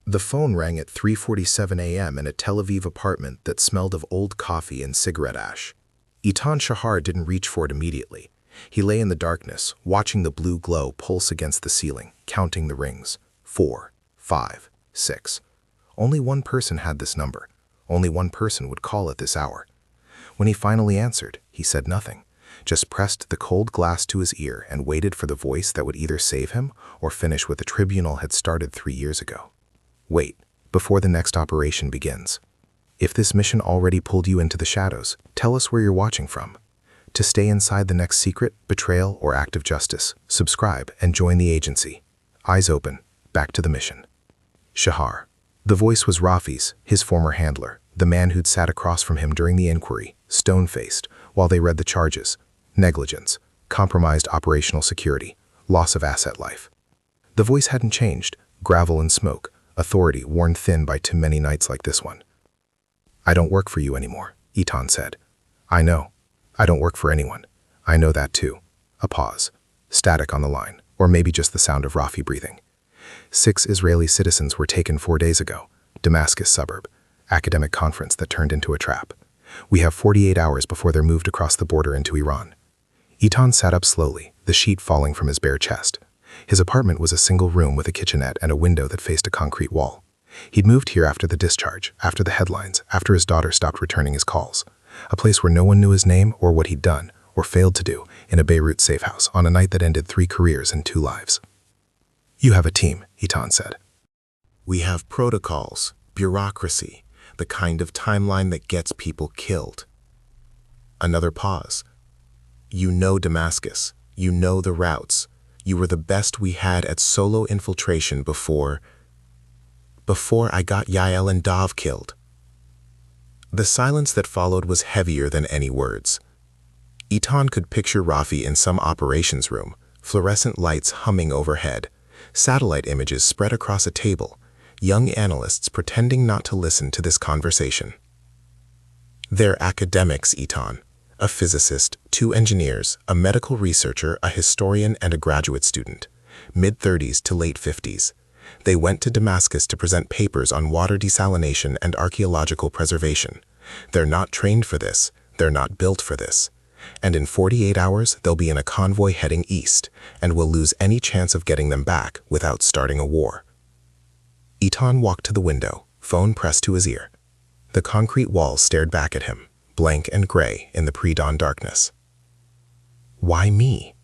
The phone rang at 3:47 a.m. in a Tel Aviv apartment that smelled of old coffee and cigarette ash. Eitan Shahar didn't reach for it immediately. He lay in the darkness, watching the blue glow pulse against the ceiling, counting the rings. 4, 5, 6. Only one person had this number. Only one person would call at this hour. When he finally answered, he said nothing, just pressed the cold glass to his ear and waited for the voice that would either save him or finish what the tribunal had started 3 years ago. Wait, before the next operation begins. If this mission already pulled you into the shadows, tell us where you're watching from. To stay inside the next secret, betrayal, or act of justice, subscribe and join the agency. Eyes open, back to the mission. Shahar. The voice was Rafi's, his former handler, the man who'd sat across from him during the inquiry, stone-faced, while they read the charges: negligence, compromised operational security, loss of asset life. The voice hadn't changed, gravel and smoke, authority worn thin by too many nights like this one. "I don't work for you anymore," Eitan said. "I know. I don't work for anyone. I know that too." A pause. Static on the line, or maybe just the sound of Rafi breathing. 6 Israeli citizens were taken 4 days ago. Damascus suburb. Academic conference that turned into a trap. We have 48 hours before they're moved across the border into Iran. Eitan sat up slowly, the sheet falling from his bare chest. His apartment was a single room with a kitchenette and a window that faced a concrete wall. He'd moved here after the discharge, after the headlines, after his daughter stopped returning his calls. A place where no one knew his name or what he'd done, or failed to do, in a Beirut safe house on a night that ended 3 careers and 2 lives. "You have a team," Eitan said. "We have protocols, bureaucracy, the kind of timeline that gets people killed." Another pause. "You know Damascus. You know the routes. You were the best we had at solo infiltration before I got Yael and Dov killed." The silence that followed was heavier than any words. Eitan could picture Rafi in some operations room, fluorescent lights humming overhead, satellite images spread across a table, young analysts pretending not to listen to this conversation. "They're academics, Eitan. A physicist, 2 engineers, a medical researcher, a historian, and a graduate student. Mid-30s to late 50s. They went to Damascus to present papers on water desalination and archaeological preservation. They're not trained for this. They're not built for this. And in 48 hours, they'll be in a convoy heading east, and we'll lose any chance of getting them back without starting a war." Eitan walked to the window, phone pressed to his ear. The concrete walls stared back at him, blank and gray in the pre-dawn darkness. "Why me?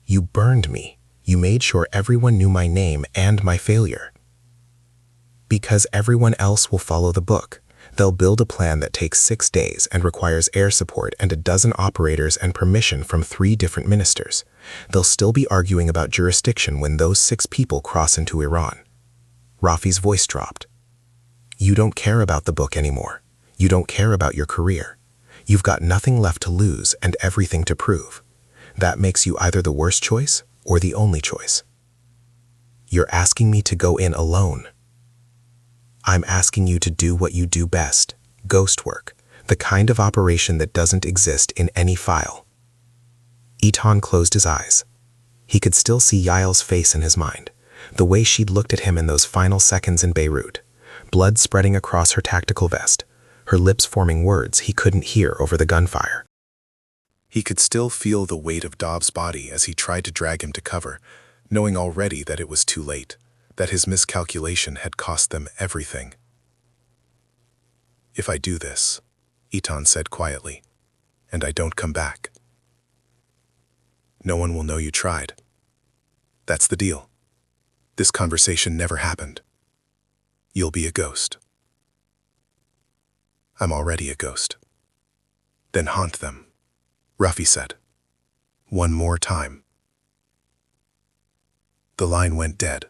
You burned me. You made sure everyone knew my name and my failure." "Because everyone else will follow the book. They'll build a plan that takes 6 days and requires air support and a dozen operators and permission from 3 different ministers. They'll still be arguing about jurisdiction when those 6 people cross into Iran." Rafi's voice dropped. "You don't care about the book anymore. You don't care about your career. You've got nothing left to lose and everything to prove. That makes you either the worst choice or the only choice." "You're asking me to go in alone." "I'm asking you to do what you do best, ghost work, the kind of operation that doesn't exist in any file." Eitan closed his eyes. He could still see Yael's face in his mind, the way she'd looked at him in those final seconds in Beirut, blood spreading across her tactical vest, her lips forming words he couldn't hear over the gunfire. He could still feel the weight of Dov's body as he tried to drag him to cover, knowing already that it was too late, that his miscalculation had cost them everything. "If I do this," Eitan said quietly, "and I don't come back, no one will know you tried. That's the deal. This conversation never happened. You'll be a ghost. I'm already a ghost. Then haunt them," Rafi said. "One more time." The line went dead.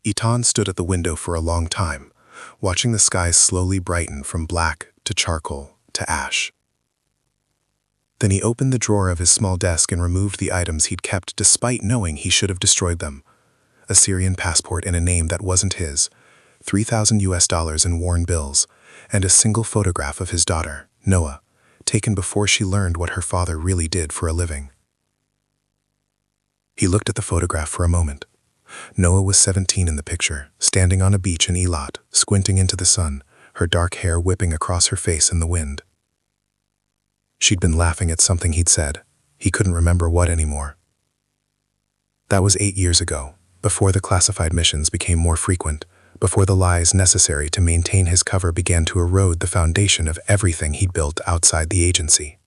Eitan stood at the window for a long time, watching the skies slowly brighten from black to charcoal to ash. Then he opened the drawer of his small desk and removed the items he'd kept despite knowing he should have destroyed them. A Syrian passport in a name that wasn't his, $3,000 in worn bills, and a single photograph of his daughter, Noah, taken before she learned what her father really did for a living. He looked at the photograph for a moment. Noah was 17 in the picture, standing on a beach in Eilat, squinting into the sun, her dark hair whipping across her face in the wind. She'd been laughing at something he'd said. He couldn't remember what anymore. That was 8 years ago, before the classified missions became more frequent, before the lies necessary to maintain his cover began to erode the foundation of everything he'd built outside the agency.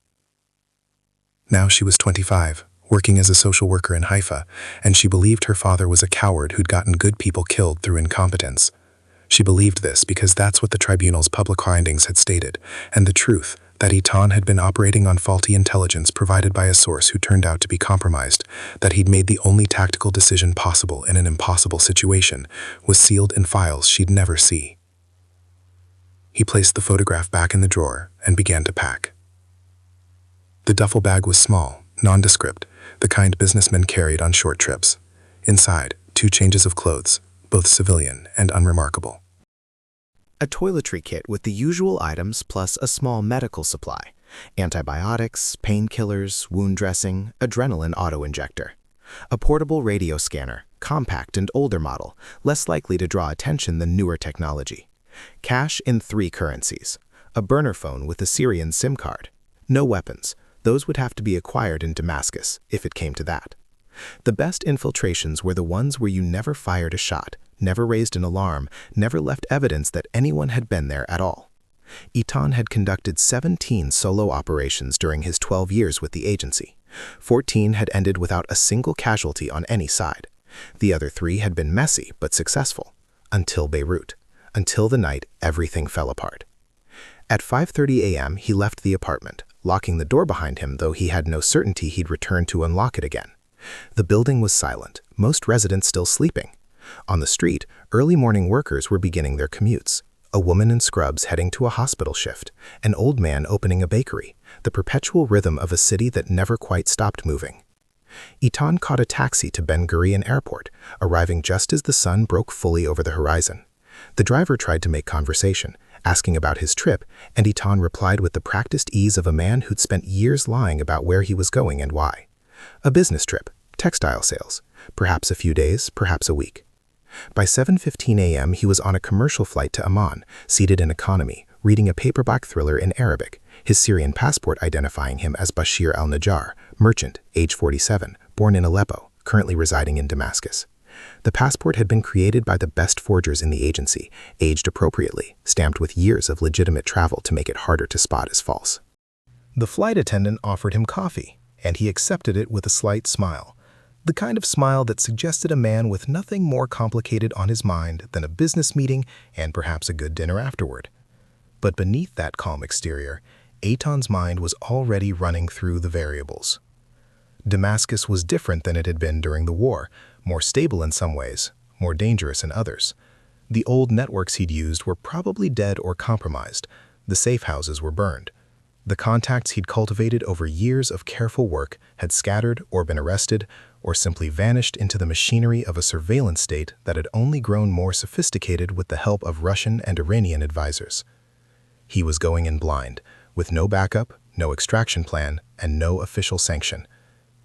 Now she was 25, working as a social worker in Haifa, and she believed her father was a coward who'd gotten good people killed through incompetence. She believed this because that's what the tribunal's public findings had stated, and the truth, that Eitan had been operating on faulty intelligence provided by a source who turned out to be compromised, that he'd made the only tactical decision possible in an impossible situation, was sealed in files she'd never see. He placed the photograph back in the drawer and began to pack. The duffel bag was small, nondescript, the kind businessmen carried on short trips. Inside, 2 changes of clothes, both civilian and unremarkable. A toiletry kit with the usual items plus a small medical supply: antibiotics, painkillers, wound dressing, adrenaline auto-injector. A portable radio scanner, compact and older model, less likely to draw attention than newer technology. Cash in 3 currencies. A burner phone with a Syrian SIM card. No weapons. Those would have to be acquired in Damascus, if it came to that. The best infiltrations were the ones where you never fired a shot, never raised an alarm, never left evidence that anyone had been there at all. Eitan had conducted 17 solo operations during his 12 years with the agency. 14 had ended without a single casualty on any side. The other 3 had been messy but successful. Until Beirut. Until the night everything fell apart. At 5:30 a.m. he left the apartment, locking the door behind him, though he had no certainty he'd return to unlock it again. The building was silent, most residents still sleeping. On the street, early morning workers were beginning their commutes. A woman in scrubs heading to a hospital shift, an old man opening a bakery, the perpetual rhythm of a city that never quite stopped moving. Eitan caught a taxi to Ben Gurion Airport, arriving just as the sun broke fully over the horizon. The driver tried to make conversation, asking about his trip, and Eitan replied with the practiced ease of a man who'd spent years lying about where he was going and why. A business trip, textile sales, perhaps a few days, perhaps a week. By 7:15 a.m. he was on a commercial flight to Amman, seated in economy, reading a paperback thriller in Arabic, his Syrian passport identifying him as Bashir al-Najjar, merchant, age 47, born in Aleppo, currently residing in Damascus. The passport had been created by the best forgers in the agency, aged appropriately, stamped with years of legitimate travel to make it harder to spot as false. The flight attendant offered him coffee, and he accepted it with a slight smile. The kind of smile that suggested a man with nothing more complicated on his mind than a business meeting and perhaps a good dinner afterward. But beneath that calm exterior, Eitan's mind was already running through the variables. Damascus was different than it had been during the war, more stable in some ways, more dangerous in others. The old networks he'd used were probably dead or compromised. The safe houses were burned. The contacts he'd cultivated over years of careful work had scattered or been arrested or simply vanished into the machinery of a surveillance state that had only grown more sophisticated with the help of Russian and Iranian advisors. He was going in blind, with no backup, no extraction plan, and no official sanction.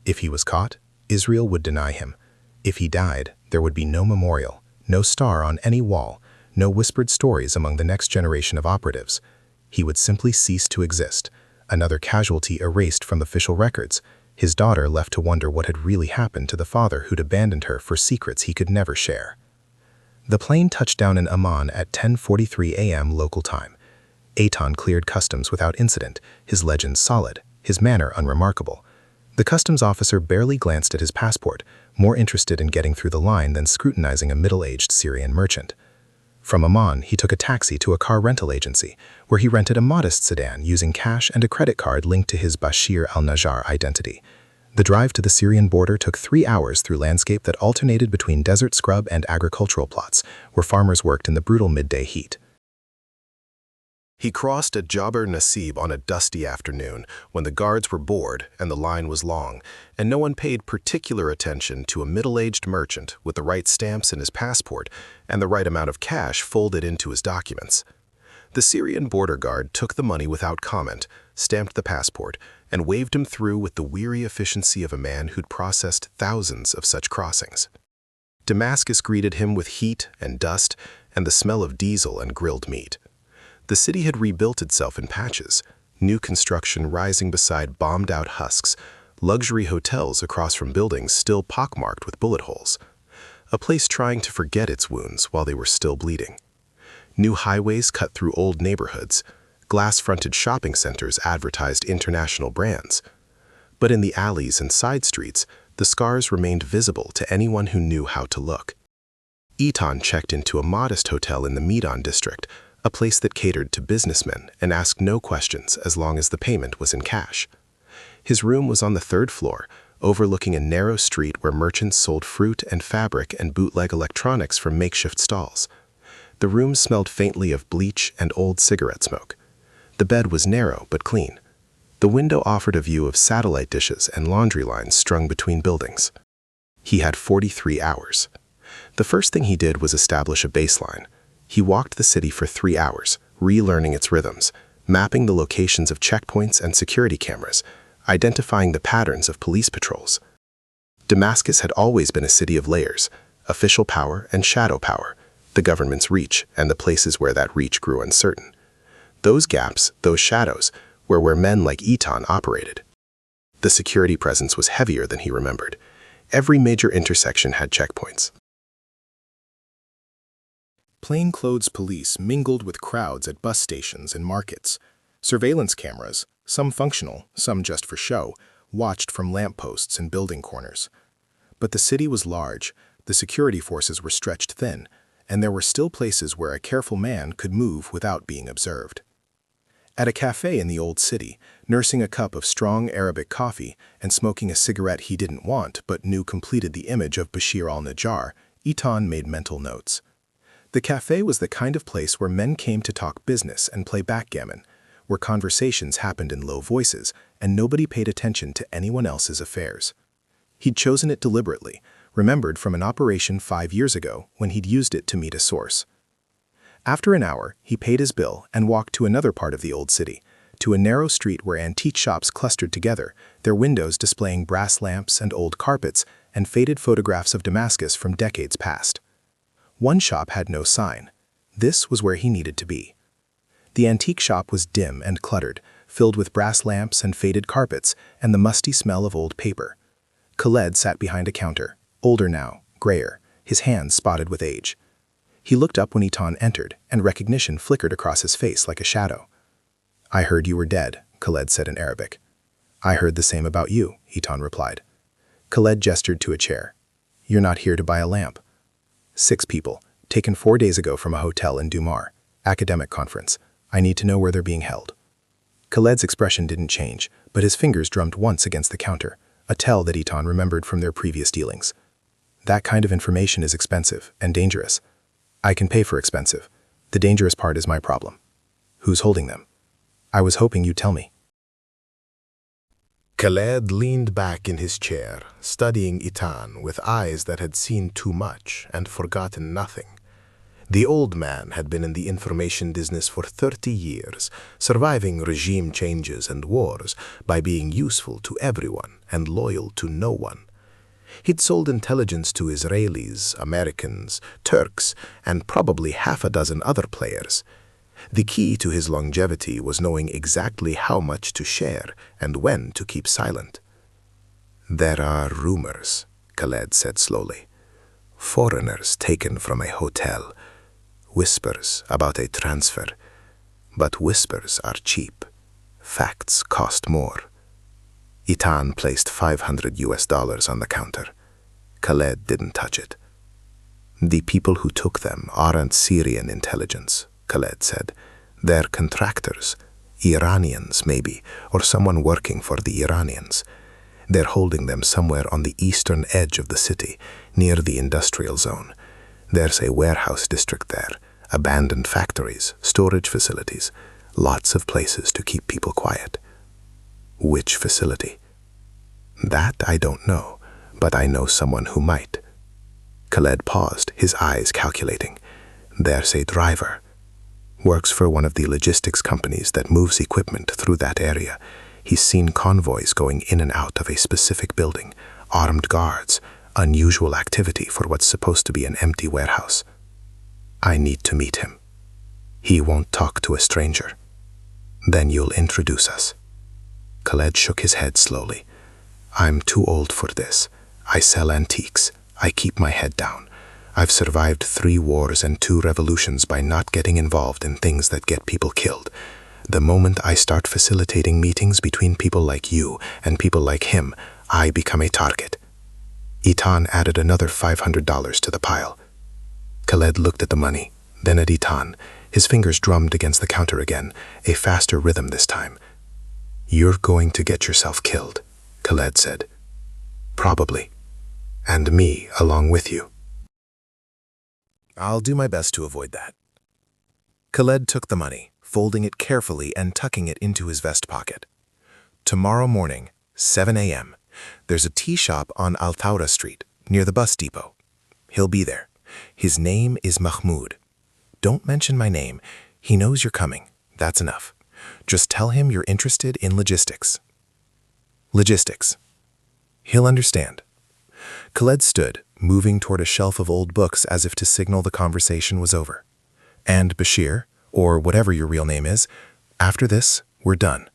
If he was caught, Israel would deny him. If he died, there would be no memorial, no star on any wall, no whispered stories among the next generation of operatives. He would simply cease to exist, another casualty erased from official records, his daughter left to wonder what had really happened to the father who'd abandoned her for secrets he could never share. The plane touched down in Amman at 10:43 a.m. local time. Eitan cleared customs without incident, his legend solid, his manner unremarkable. The customs officer barely glanced at his passport, more interested in getting through the line than scrutinizing a middle-aged Syrian merchant. From Amman, he took a taxi to a car rental agency, where he rented a modest sedan using cash and a credit card linked to his Bashir al-Najjar identity. The drive to the Syrian border took 3 hours through landscape that alternated between desert scrub and agricultural plots, where farmers worked in the brutal midday heat. He crossed at Jabr Nasib on a dusty afternoon when the guards were bored and the line was long, and no one paid particular attention to a middle-aged merchant with the right stamps in his passport and the right amount of cash folded into his documents. The Syrian border guard took the money without comment, stamped the passport, and waved him through with the weary efficiency of a man who'd processed thousands of such crossings. Damascus greeted him with heat and dust and the smell of diesel and grilled meat. The city had rebuilt itself in patches, new construction rising beside bombed-out husks, luxury hotels across from buildings still pockmarked with bullet holes, a place trying to forget its wounds while they were still bleeding. New highways cut through old neighborhoods, glass-fronted shopping centers advertised international brands. But in the alleys and side streets, the scars remained visible to anyone who knew how to look. Eitan checked into a modest hotel in the Medan district, a place that catered to businessmen and asked no questions as long as the payment was in cash. His room was on the 3rd floor, overlooking a narrow street where merchants sold fruit and fabric and bootleg electronics from makeshift stalls. The room smelled faintly of bleach and old cigarette smoke. The bed was narrow but clean. The window offered a view of satellite dishes and laundry lines strung between buildings. He had 43 hours. The first thing he did was establish a baseline. He walked the city for 3 hours, relearning its rhythms, mapping the locations of checkpoints and security cameras, identifying the patterns of police patrols. Damascus had always been a city of layers, official power and shadow power, the government's reach and the places where that reach grew uncertain. Those gaps, those shadows, were where men like Eitan operated. The security presence was heavier than he remembered. Every major intersection had checkpoints. Plainclothes police mingled with crowds at bus stations and markets. Surveillance cameras, some functional, some just for show, watched from lampposts and building corners. But the city was large, the security forces were stretched thin, and there were still places where a careful man could move without being observed. At a cafe in the old city, nursing a cup of strong Arabic coffee and smoking a cigarette he didn't want but knew completed the image of Bashir al-Najjar, Eitan made mental notes. The cafe was the kind of place where men came to talk business and play backgammon, where conversations happened in low voices and nobody paid attention to anyone else's affairs. He'd chosen it deliberately, remembered from an operation 5 years ago when he'd used it to meet a source. After an hour, he paid his bill and walked to another part of the old city, to a narrow street where antique shops clustered together, their windows displaying brass lamps and old carpets and faded photographs of Damascus from decades past. One shop had no sign. This was where he needed to be. The antique shop was dim and cluttered, filled with brass lamps and faded carpets and the musty smell of old paper. Khaled sat behind a counter, older now, grayer, his hands spotted with age. He looked up when Eitan entered, and recognition flickered across his face like a shadow. "I heard you were dead," Khaled said in Arabic. "I heard the same about you," Eitan replied. Khaled gestured to a chair. "You're not here to buy a lamp." 6 people, taken 4 days ago from a hotel in Dumar, academic conference. I need to know where they're being held. Khaled's expression didn't change, but his fingers drummed once against the counter, a tell that Eitan remembered from their previous dealings. "That kind of information is expensive and dangerous. I can pay for expensive. The dangerous part is my problem. Who's holding them? I was hoping you'd tell me." Khaled leaned back in his chair, studying Eitan with eyes that had seen too much and forgotten nothing. The old man had been in the information business for 30 years, surviving regime changes and wars by being useful to everyone and loyal to no one. He'd sold intelligence to Israelis, Americans, Turks, and probably half a dozen other players. The key to his longevity was knowing exactly how much to share and when to keep silent. "There are rumors," Khaled said slowly. "Foreigners taken from a hotel. Whispers about a transfer. But whispers are cheap. Facts cost more." Eitan placed $500 on the counter. Khaled didn't touch it. "The people who took them aren't Syrian intelligence," Khaled said. "They're contractors. Iranians, maybe, or someone working for the Iranians. They're holding them somewhere on the eastern edge of the city, near the industrial zone. There's a warehouse district there, abandoned factories, storage facilities, lots of places to keep people quiet." "Which facility?" "That I don't know, but I know someone who might." Khaled paused, his eyes calculating. "There's a driver. Works for one of the logistics companies that moves equipment through that area. He's seen convoys going in and out of a specific building, armed guards, Unusual activity for what's supposed to be an empty warehouse. I need to meet him. He won't talk to a stranger. Then you'll introduce us." Khaled shook his head slowly. "I'm too old for this. I sell antiques. I keep my head down. I've survived 3 wars and 2 revolutions by not getting involved in things that get people killed. The moment I start facilitating meetings between people like you and people like him, I become a target." Itan added another $500 to the pile. Khaled looked at the money, then at Itan. His fingers drummed against the counter again, a faster rhythm this time. "You're going to get yourself killed," Khaled said. "Probably. And me along with you." "I'll do my best to avoid that." Khaled took the money, folding it carefully and tucking it into his vest pocket. "Tomorrow morning, 7 a.m., there's a tea shop on Al-Thawra Street, near the bus depot. He'll be there. His name is Mahmoud. Don't mention my name. He knows you're coming. That's enough. Just tell him you're interested in logistics." "Logistics." "He'll understand." Khaled stood, moving toward a shelf of old books as if to signal the conversation was over. "And Bashir, or whatever your real name is, after this, we're done.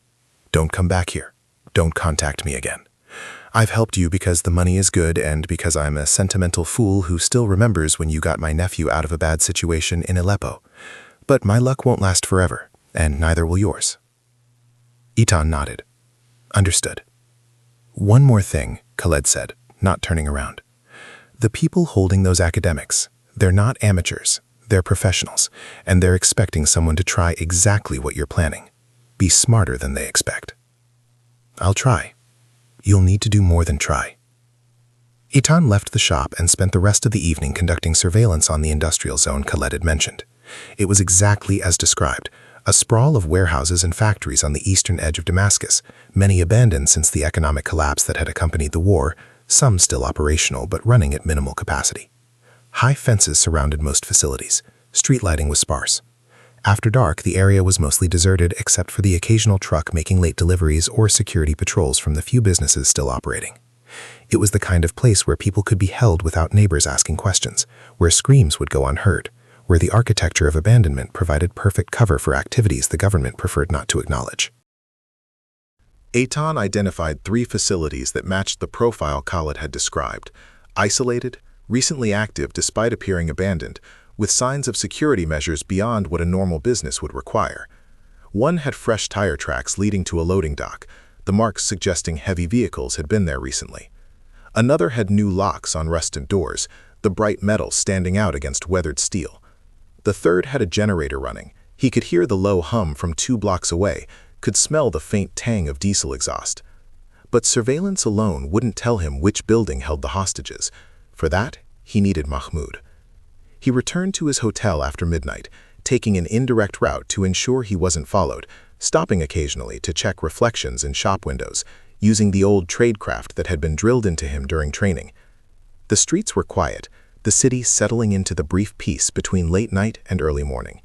Don't come back here. Don't contact me again. I've helped you because the money is good and because I'm a sentimental fool who still remembers when you got my nephew out of a bad situation in Aleppo. But my luck won't last forever, and neither will yours." Itan nodded. "Understood." "One more thing," Khaled said, not turning around. "The people holding those academics, they're not amateurs, they're professionals, and they're expecting someone to try exactly what you're planning. Be smarter than they expect." "I'll try." "You'll need to do more than try." Itan left the shop and spent the rest of the evening conducting surveillance on the industrial zone Khaled had mentioned. It was exactly as described, a sprawl of warehouses and factories on the eastern edge of Damascus, many abandoned since the economic collapse that had accompanied the war, some still operational but running at minimal capacity. High fences surrounded most facilities. Street lighting was sparse. After dark, the area was mostly deserted except for the occasional truck making late deliveries or security patrols from the few businesses still operating. It was the kind of place where people could be held without neighbors asking questions, where screams would go unheard, where the architecture of abandonment provided perfect cover for activities the government preferred not to acknowledge. Eitan identified 3 facilities that matched the profile Khaled had described: isolated, recently active despite appearing abandoned, with signs of security measures beyond what a normal business would require. One had fresh tire tracks leading to a loading dock, the marks suggesting heavy vehicles had been there recently. Another had new locks on rusted doors, the bright metal standing out against weathered steel. The third had a generator running. He could hear the low hum from 2 blocks away, could smell the faint tang of diesel exhaust. But surveillance alone wouldn't tell him which building held the hostages. For that, he needed Mahmoud. He returned to his hotel after midnight, taking an indirect route to ensure he wasn't followed, stopping occasionally to check reflections in shop windows, using the old tradecraft that had been drilled into him during training. The streets were quiet, the city settling into the brief peace between late night and early morning.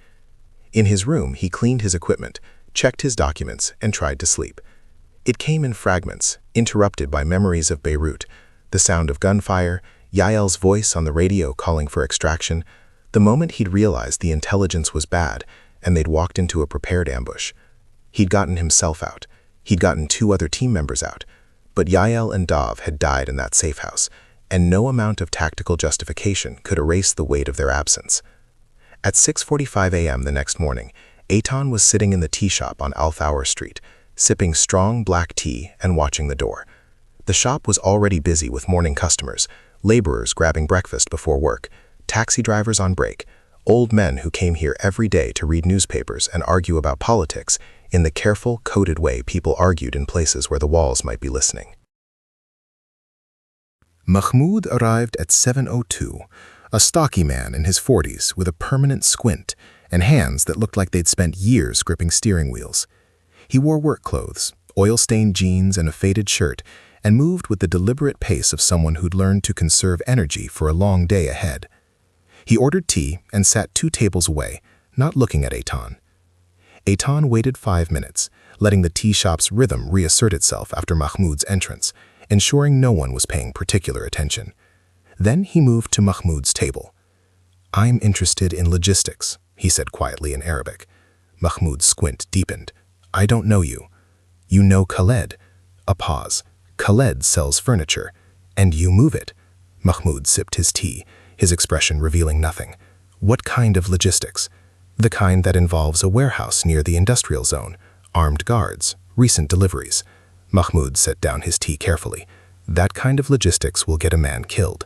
In his room, he cleaned his equipment, checked his documents, and tried to sleep. It came in fragments, interrupted by memories of Beirut, the sound of gunfire, Yael's voice on the radio calling for extraction, the moment he'd realized the intelligence was bad and they'd walked into a prepared ambush. He'd gotten himself out. He'd gotten 2 other team members out. But Yael and Dov had died in that safe house, and no amount of tactical justification could erase the weight of their absence. At 6:45 a.m. the next morning, Eitan was sitting in the tea shop on Al-Thawra Street, sipping strong black tea and watching the door. The shop was already busy with morning customers, laborers grabbing breakfast before work, taxi drivers on break, old men who came here every day to read newspapers and argue about politics in the careful, coded way people argued in places where the walls might be listening. Mahmoud arrived at 7:02, a stocky man in his 40s with a permanent squint and hands that looked like they'd spent years gripping steering wheels. He wore work clothes, oil-stained jeans and a faded shirt, and moved with the deliberate pace of someone who'd learned to conserve energy for a long day ahead. He ordered tea and sat 2 tables away, not looking at Eitan. Eitan waited 5 minutes, letting the tea shop's rhythm reassert itself after Mahmoud's entrance, ensuring no one was paying particular attention. Then he moved to Mahmoud's table. "I'm interested in logistics," he said quietly in Arabic. Mahmoud's squint deepened. "I don't know you." "You know Khaled." A pause. "Khaled sells furniture, and you move it." Mahmoud sipped his tea, his expression revealing nothing. "What kind of logistics?" "The kind that involves a warehouse near the industrial zone, armed guards, recent deliveries." Mahmoud set down his tea carefully. "That kind of logistics will get a man killed.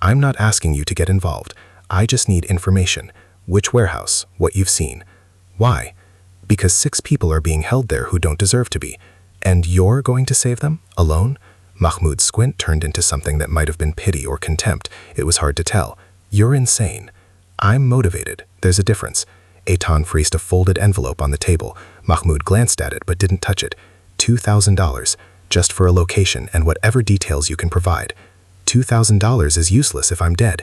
I'm not asking you to get involved. I just need information. Which warehouse, what you've seen." "Why?" "Because 6 people are being held there who don't deserve to be. And you're going to save them? Alone?" Mahmoud's squint turned into something that might have been pity or contempt. It was hard to tell. "You're insane." "I'm motivated. There's a difference." Eitan freezed a folded envelope on the table. Mahmoud glanced at it but didn't touch it. $2,000, just for a location and whatever details you can provide. $2,000 is useless if I'm dead.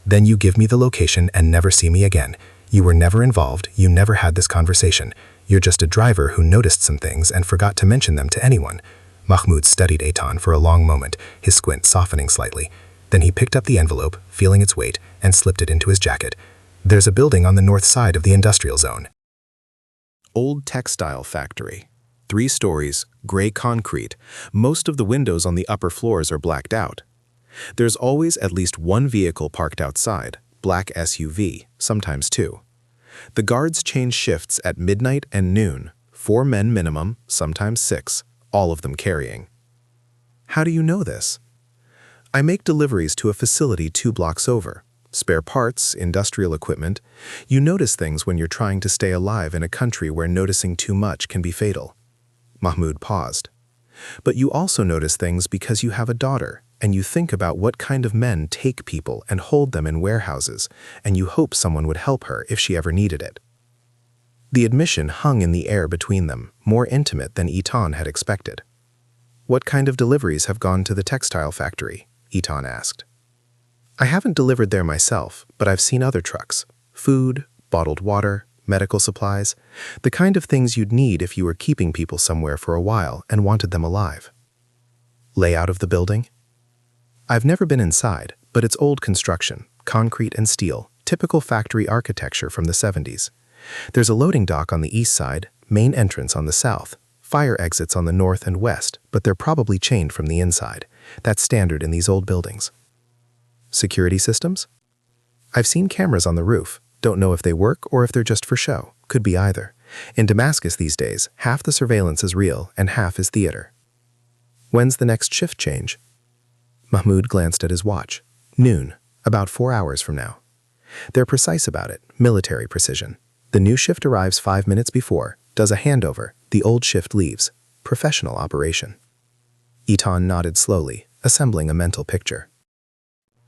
Then you give me the location and never see me again. You were never involved, you never had this conversation. You're just a driver who noticed some things and forgot to mention them to anyone. Mahmoud studied Eitan for a long moment, his squint softening slightly. Then he picked up the envelope, feeling its weight, and slipped it into his jacket. "There's a building on the north side of the industrial zone." Old textile factory. 3 stories, gray concrete. Most of the windows on the upper floors are blacked out. There's always at least 1 vehicle parked outside, black SUV, sometimes 2. The guards change shifts at midnight and noon, 4 men minimum, sometimes 6, all of them carrying. How do you know this? I make deliveries to a facility 2 blocks over. Spare parts, industrial equipment. You notice things when you're trying to stay alive in a country where noticing too much can be fatal. Mahmoud paused. But you also notice things because you have a daughter, and you think about what kind of men take people and hold them in warehouses, and you hope someone would help her if she ever needed it. The admission hung in the air between them, more intimate than Eitan had expected. "What kind of deliveries have gone to the textile factory?" Eitan asked. "I haven't delivered there myself, but I've seen other trucks. Food, bottled water, medical supplies, the kind of things you'd need if you were keeping people somewhere for a while and wanted them alive." "Layout of the building?" "I've never been inside, but it's old construction, concrete and steel, typical factory architecture from the 70s. There's a loading dock on the east side, main entrance on the south, fire exits on the north and west, but they're probably chained from the inside. That's standard in these old buildings." "Security systems?" "I've seen cameras on the roof. Don't know if they work or if they're just for show. Could be either. In Damascus these days, half the surveillance is real and half is theater." "When's the next shift change?" Mahmoud glanced at his watch. "Noon, about 4 hours from now." "They're precise about it, military precision. The new shift arrives 5 minutes before, does a handover, the old shift leaves. Professional operation." Eitan nodded slowly, assembling a mental picture.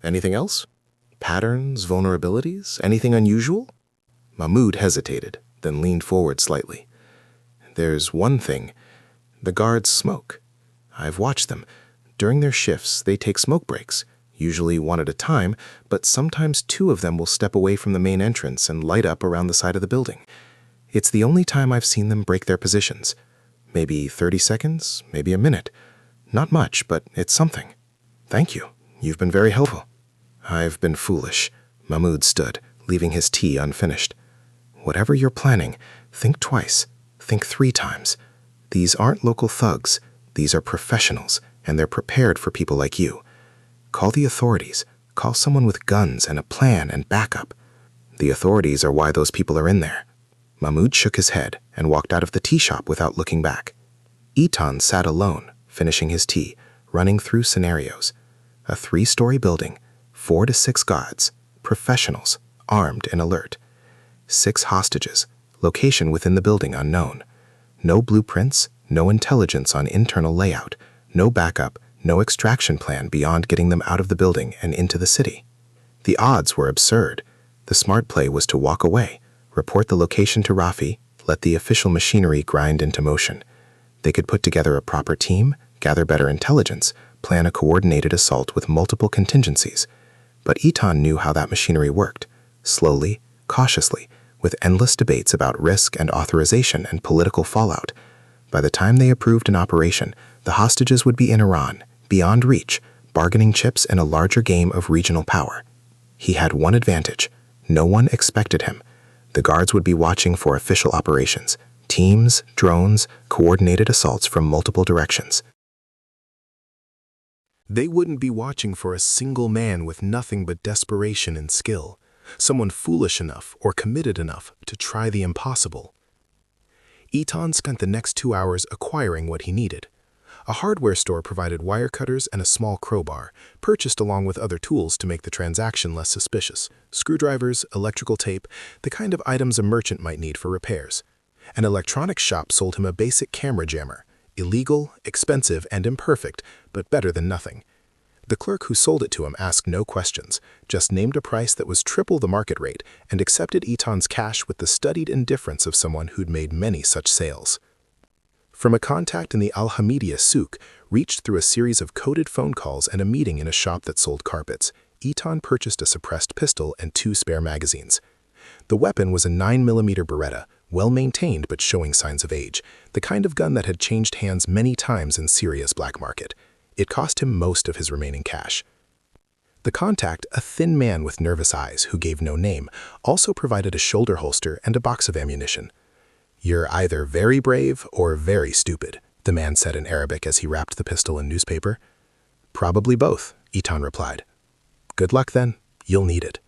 Anything else? Patterns, vulnerabilities, anything unusual? Mahmoud hesitated, then leaned forward slightly. "There's one thing. The guards smoke. I've watched them. During their shifts, they take smoke breaks, usually 1 at a time, but sometimes 2 of them will step away from the main entrance and light up around the side of the building. It's the only time I've seen them break their positions. Maybe 30 seconds, maybe a minute. Not much, but it's something. Thank you. You've been very helpful." "I've been foolish." Mahmoud stood, leaving his tea unfinished. "Whatever you're planning, think twice. Think 3 times. These aren't local thugs. These are professionals, and they're prepared for people like you. Call the authorities. Call someone with guns and a plan and backup. The authorities are why those people are in there." Mahmoud shook his head and walked out of the tea shop without looking back. Eitan sat alone, finishing his tea, running through scenarios. A 3-story building, 4 to 6 guards, professionals, armed and alert. 6 hostages, location within the building unknown. No blueprints, no intelligence on internal layout, no backup, no extraction plan beyond getting them out of the building and into the city. The odds were absurd. The smart play was to walk away, report the location to Rafi, let the official machinery grind into motion. They could put together a proper team, gather better intelligence, plan a coordinated assault with multiple contingencies. But Eitan knew how that machinery worked, slowly, cautiously, with endless debates about risk and authorization and political fallout. By the time they approved an operation, the hostages would be in Iran, beyond reach, bargaining chips in a larger game of regional power. He had one advantage. No one expected him. The guards would be watching for official operations, teams, drones, coordinated assaults from multiple directions. They wouldn't be watching for a single man with nothing but desperation and skill, someone foolish enough or committed enough to try the impossible. Eitan spent the next 2 hours acquiring what he needed. A hardware store provided wire cutters and a small crowbar, purchased along with other tools to make the transaction less suspicious. Screwdrivers, electrical tape, the kind of items a merchant might need for repairs. An electronics shop sold him a basic camera jammer. Illegal, expensive, and imperfect, but better than nothing. The clerk who sold it to him asked no questions, just named a price that was triple the market rate and accepted Eitan's cash with the studied indifference of someone who'd made many such sales. From a contact in the Al-Hamidiya souk, reached through a series of coded phone calls and a meeting in a shop that sold carpets, Eitan purchased a suppressed pistol and 2 spare magazines. The weapon was a 9mm Beretta, well-maintained but showing signs of age, the kind of gun that had changed hands many times in Syria's black market. It cost him most of his remaining cash. The contact, a thin man with nervous eyes who gave no name, also provided a shoulder holster and a box of ammunition. "You're either very brave or very stupid," the man said in Arabic as he wrapped the pistol in newspaper. "Probably both," Eitan replied. "Good luck then, you'll need it."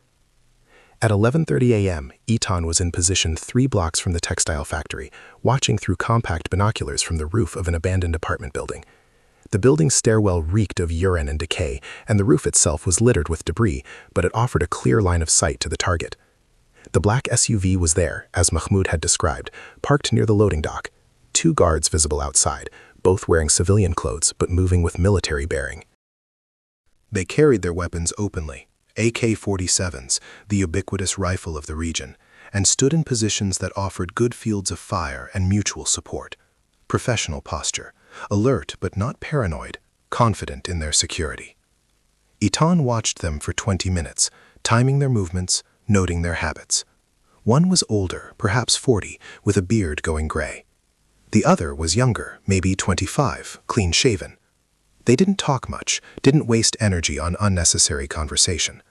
At 11:30 a.m., Eitan was in position 3 blocks from the textile factory, watching through compact binoculars from the roof of an abandoned apartment building. The building's stairwell reeked of urine and decay, and the roof itself was littered with debris, but it offered a clear line of sight to the target. The black SUV was there, as Mahmoud had described, parked near the loading dock. 2 guards visible outside, both wearing civilian clothes but moving with military bearing. They carried their weapons openly, AK-47s, the ubiquitous rifle of the region, and stood in positions that offered good fields of fire and mutual support. Professional posture, alert but not paranoid, confident in their security. Eitan watched them for 20 minutes, timing their movements, noting their habits. One was older, perhaps 40, with a beard going gray. The other was younger, maybe 25, clean-shaven. They didn't talk much, didn't waste energy on unnecessary conversation.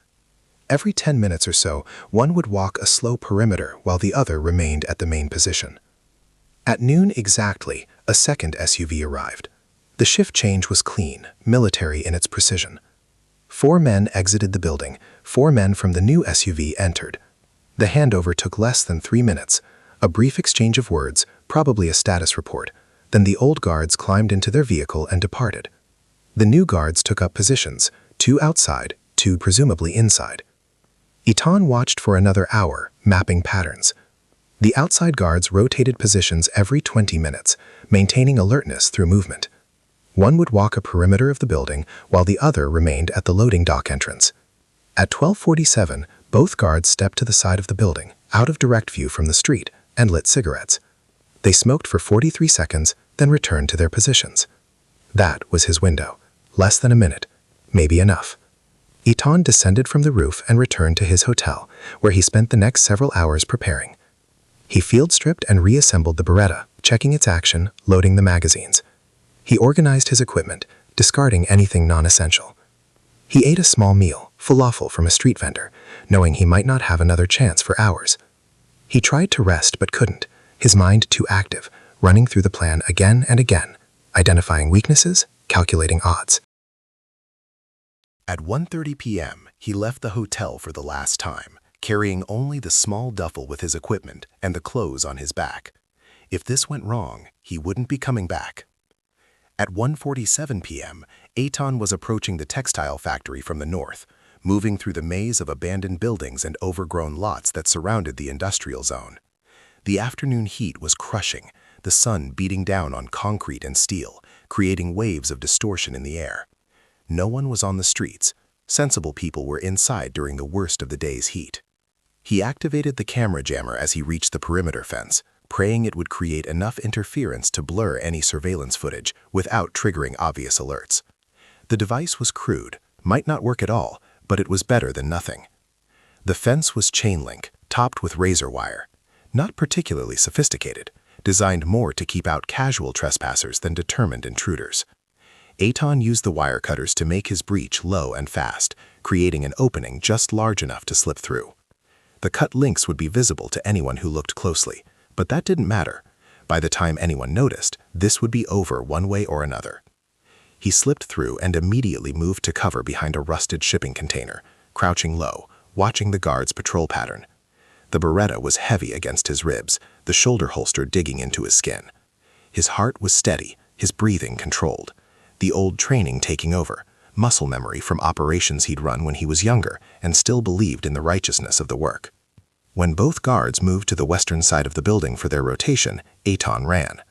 Every 10 minutes or so, one would walk a slow perimeter while the other remained at the main position. At noon exactly, a second SUV arrived. The shift change was clean, military in its precision. 4 men exited the building, 4 men from the new SUV entered. The handover took less than 3 minutes, a brief exchange of words, probably a status report. Then the old guards climbed into their vehicle and departed. The new guards took up positions, 2 outside, 2 presumably inside. Eitan watched for another hour, mapping patterns. The outside guards rotated positions every 20 minutes, maintaining alertness through movement. One would walk a perimeter of the building, while the other remained at the loading dock entrance. At 12:47, both guards stepped to the side of the building, out of direct view from the street, and lit cigarettes. They smoked for 43 seconds, then returned to their positions. That was his window. Less than a minute. Maybe enough. Eitan descended from the roof and returned to his hotel, where he spent the next several hours preparing. He field-stripped and reassembled the Beretta, checking its action, loading the magazines. He organized his equipment, discarding anything non-essential. He ate a small meal, falafel from a street vendor, knowing he might not have another chance for hours. He tried to rest but couldn't, his mind too active, running through the plan again and again, identifying weaknesses, calculating odds. At 1:30 p.m., he left the hotel for the last time, carrying only the small duffel with his equipment and the clothes on his back. If this went wrong, he wouldn't be coming back. At 1:47 p.m., Eitan was approaching the textile factory from the north, moving through the maze of abandoned buildings and overgrown lots that surrounded the industrial zone. The afternoon heat was crushing, the sun beating down on concrete and steel, creating waves of distortion in the air. No one was on the streets. Sensible people were inside during the worst of the day's heat. He activated the camera jammer as he reached the perimeter fence, praying it would create enough interference to blur any surveillance footage without triggering obvious alerts. The device was crude, might not work at all, but it was better than nothing. The fence was chain link, topped with razor wire. Not particularly sophisticated, designed more to keep out casual trespassers than determined intruders. Eitan used the wire cutters to make his breach low and fast, creating an opening just large enough to slip through. The cut links would be visible to anyone who looked closely, but that didn't matter. By the time anyone noticed, this would be over one way or another. He slipped through and immediately moved to cover behind a rusted shipping container, crouching low, watching the guard's patrol pattern. The Beretta was heavy against his ribs, the shoulder holster digging into his skin. His heart was steady, his breathing controlled. The old training taking over, muscle memory from operations he'd run when he was younger and still believed in the righteousness of the work. When both guards moved to the western side of the building for their rotation, Eitan ran.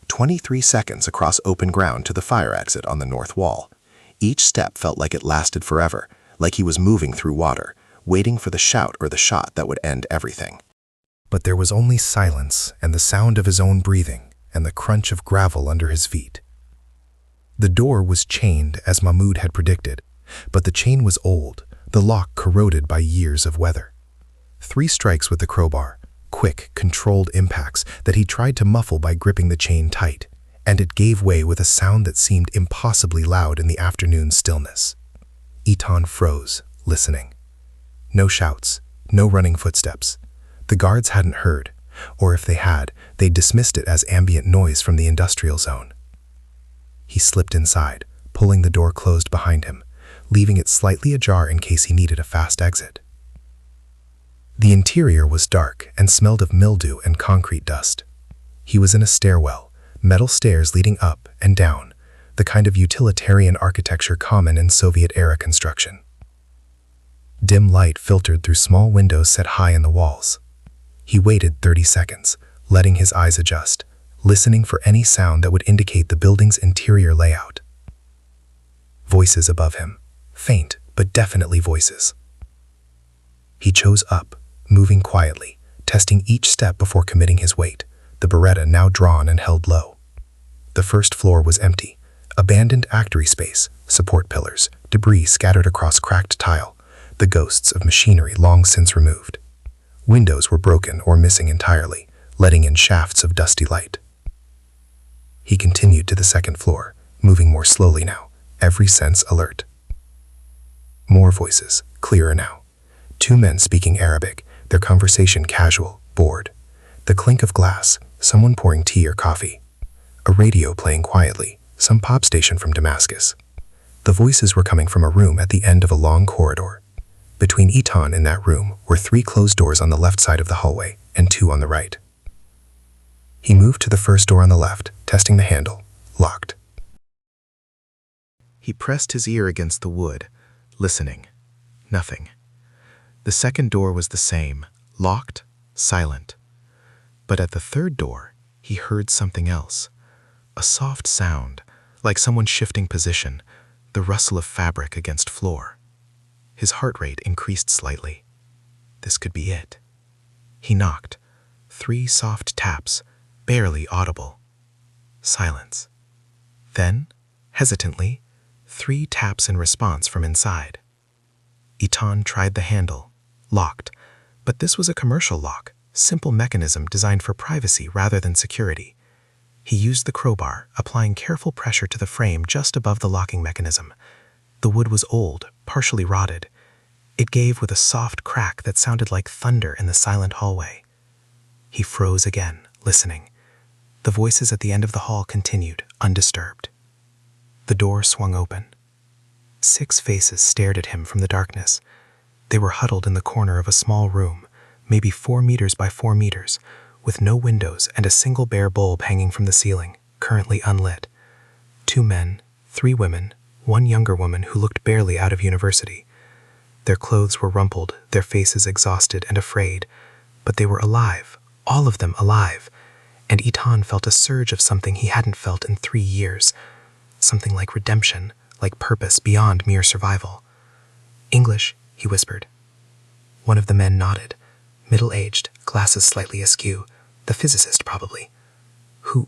23 seconds across open ground to the fire exit on the north wall. Each step felt like it lasted forever, like he was moving through water, waiting for the shout or the shot that would end everything. But there was only silence and the sound of his own breathing and the crunch of gravel under his feet. The door was chained as Mahmoud had predicted, but the chain was old, the lock corroded by years of weather. 3 strikes with the crowbar, quick, controlled impacts that he tried to muffle by gripping the chain tight, and it gave way with a sound that seemed impossibly loud in the afternoon stillness. Eitan froze, listening. No shouts, no running footsteps. The guards hadn't heard, or if they had, they dismissed it as ambient noise from the industrial zone. He slipped inside, pulling the door closed behind him, leaving it slightly ajar in case he needed a fast exit. The interior was dark and smelled of mildew and concrete dust. He was in a stairwell, metal stairs leading up and down, the kind of utilitarian architecture common in Soviet-era construction. Dim light filtered through small windows set high in the walls. He waited 30 seconds, letting his eyes adjust, listening for any sound that would indicate the building's interior layout. Voices above him, faint but definitely voices. He chose up, moving quietly, testing each step before committing his weight, the Beretta now drawn and held low. The first floor was empty, abandoned factory space, support pillars, debris scattered across cracked tile, the ghosts of machinery long since removed. Windows were broken or missing entirely, letting in shafts of dusty light. He continued to the second floor, moving more slowly now, every sense alert. More voices, clearer now. 2 men speaking Arabic, their conversation casual, bored. The clink of glass, someone pouring tea or coffee. A radio playing quietly, some pop station from Damascus. The voices were coming from a room at the end of a long corridor. Between Eitan and that room were 3 closed doors on the left side of the hallway and 2 on the right. He moved to the first door on the left, testing the handle, locked. He pressed his ear against the wood, listening. Nothing. The second door was the same, locked, silent. But at the third door, he heard something else. A soft sound, like someone shifting position, the rustle of fabric against floor. His heart rate increased slightly. This could be it. He knocked. 3 soft taps, barely audible. Silence. Then, hesitantly, 3 taps in response from inside. Eitan tried the handle, locked, but this was a commercial lock, simple mechanism designed for privacy rather than security. He used the crowbar, applying careful pressure to the frame just above the locking mechanism. The wood was old, partially rotted. It gave with a soft crack that sounded like thunder in the silent hallway. He froze again, listening. The voices at the end of the hall continued, undisturbed. The door swung open. 6 faces stared at him from the darkness. They were huddled in the corner of a small room, maybe 4 meters by 4 meters, with no windows and a single bare bulb hanging from the ceiling, currently unlit. 2 men, 3 women, 1 younger woman who looked barely out of university. Their clothes were rumpled, their faces exhausted and afraid, but they were alive, all of them alive, and Eitan felt a surge of something he hadn't felt in 3 years, something like redemption, like purpose beyond mere survival. "English," he whispered. One of the men nodded, middle-aged, glasses slightly askew, the physicist probably. "Who?"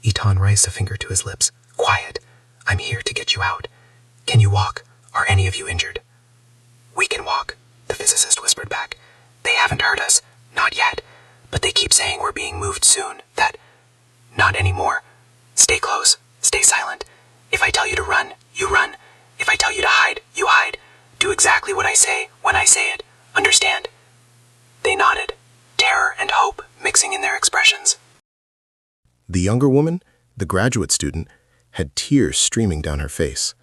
Eitan raised a finger to his lips. "Quiet. I'm here to get you out. Can you walk? Are any of you injured?" "We can walk," the physicist whispered back. "They haven't hurt us. Not yet. But they keep saying we're being moved soon. That... Not anymore. Stay close. Stay silent. If I tell you to run, you run. If I tell you to hide, you hide. Do exactly what I say when I say it. Understand?" They nodded, terror and hope mixing in their expressions. The younger woman, the graduate student, had tears streaming down her face.